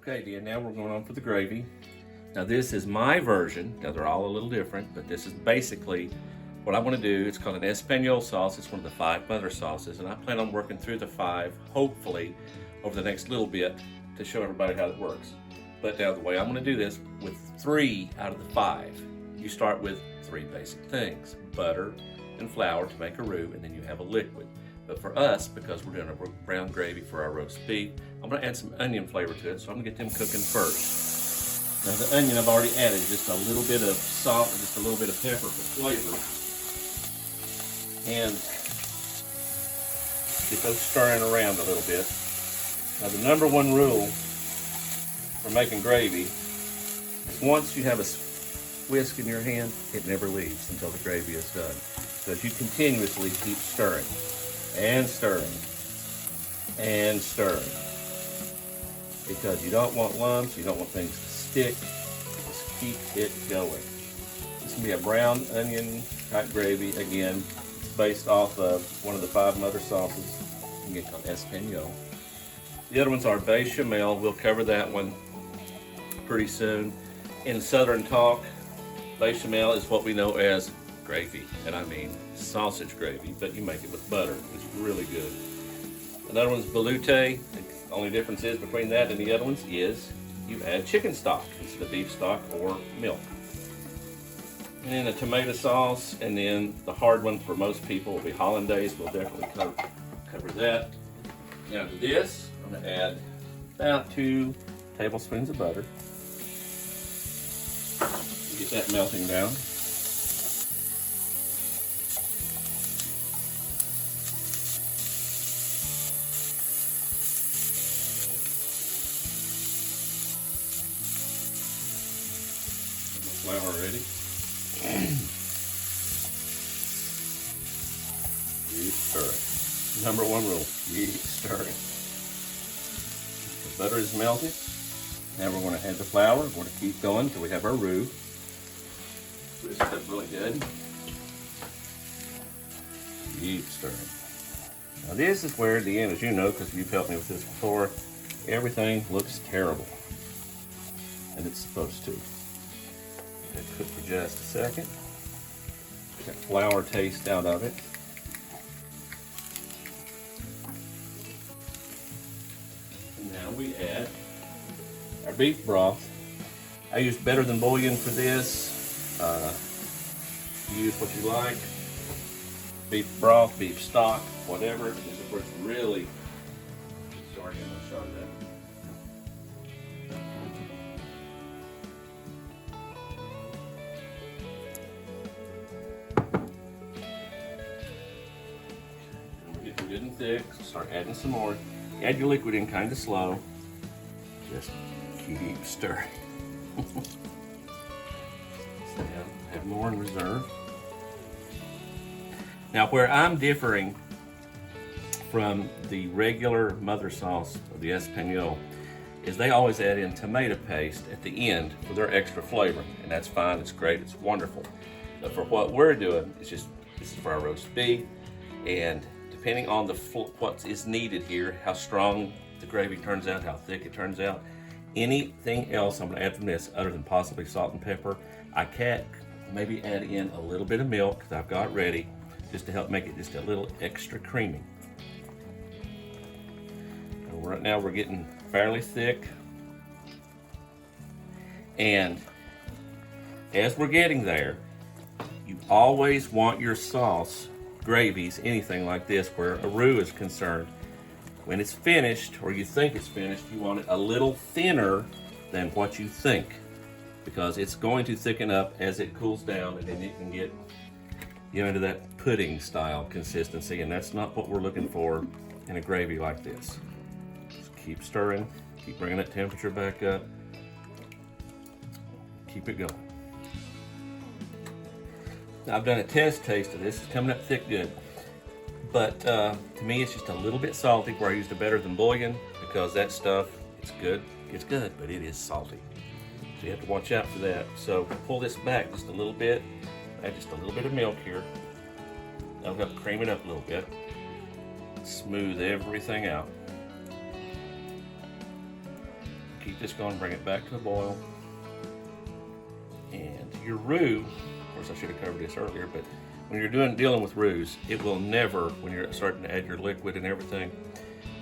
Okay, dear, now we're going on for the gravy. Now this is my version. Now they're all a little different, but this is basically what I want to do. It's called an Espagnole sauce. It's one of the 5 mother sauces, and I plan on working through the 5, hopefully, over the next little bit to show everybody how it works. But now the way I'm going to do this, with 3 out of the 5, you start with 3 basic things: butter and flour to make a roux, and then you have a liquid. But for us, because we're doing a brown gravy for our roast beef, I'm going to add some onion flavor to it, so I'm going to get them cooking first. Now the onion, I've already added just a little bit of salt and just a little bit of pepper for flavor. And get those stirring around a little bit. Now the number 1 rule for making gravy is once you have a whisk in your hand, it never leaves until the gravy is done. So as you continuously keep stirring and stirring and stirring, because you don't want lumps, you don't want things to stick, just keep it going. This is going to be a brown onion type gravy. Again, it's based off of one of the 5 mother sauces. You can get called Espagnole. The other ones are bechamel. We'll cover that one pretty soon. In Southern talk, bechamel is what we know as gravy, and I mean sausage gravy, but you make it with butter. It's really good. Another one's veloute. The only difference is between that and the other ones is you add chicken stock instead of beef stock or milk. And then a tomato sauce, and then the hard one for most people will be hollandaise. We'll definitely cover that. Now to this, I'm going to add about 2 tablespoons of butter. Get that melting down. Flour ready. Keep stirring. Number 1 rule, keep stirring. The butter is melted. Now we're going to add the flour. We're going to keep going until we have our roux. This is really good. Keep stirring. Now this is where at the end, as you know, because you've helped me with this before, everything looks terrible. And it's supposed to. Let it cook for just a second. Get that flour taste out of it. And now we add our beef broth. I use Better Than Bouillon for this. Use what you like. Beef broth, beef stock, whatever. This is where it's really, sorry, I'm gonna show that. Good and thick, so start adding some more. Add your liquid in kind of slow. Just keep stirring. Have more in reserve. Now where I'm differing from the regular mother sauce of the Espagnole is they always add in tomato paste at the end for their extra flavor, and that's fine, it's great, it's wonderful. But for what we're doing, it's just, this is for our roast beef, and depending on what is needed here, how strong the gravy turns out, how thick it turns out, anything else I'm going to add from this other than possibly salt and pepper, I can maybe add in a little bit of milk that I've got ready just to help make it just a little extra creamy. And right now we're getting fairly thick, and as we're getting there, you always want your sauce, gravies, anything like this where a roux is concerned, when it's finished, or you think it's finished, you want it a little thinner than what you think, because it's going to thicken up as it cools down, and then you can get into that pudding style consistency, and that's not what we're looking for in a gravy like this. Just keep stirring, keep bringing that temperature back up, keep it going. Now I've done a test taste of this. It's coming up thick good. But to me, it's just a little bit salty, where I used a Better Than Bouillon, because that stuff, it's good, but it is salty. So you have to watch out for that. So pull this back just a little bit, add just a little bit of milk here. That'll help cream it up a little bit. Smooth everything out. keep this going, bring it back to a boil. And your roux, of course I should have covered this earlier, but when you're dealing with roux, it will never, when you're starting to add your liquid and everything,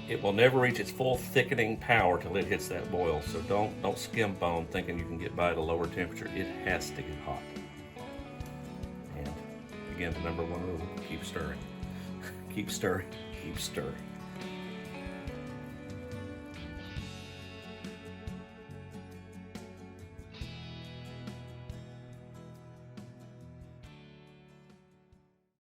it will never reach its full thickening power till it hits that boil. So don't skimp on thinking you can get by at a lower temperature. It has to get hot. And again, the number one rule, keep stirring. Keep stirring, keep stirring.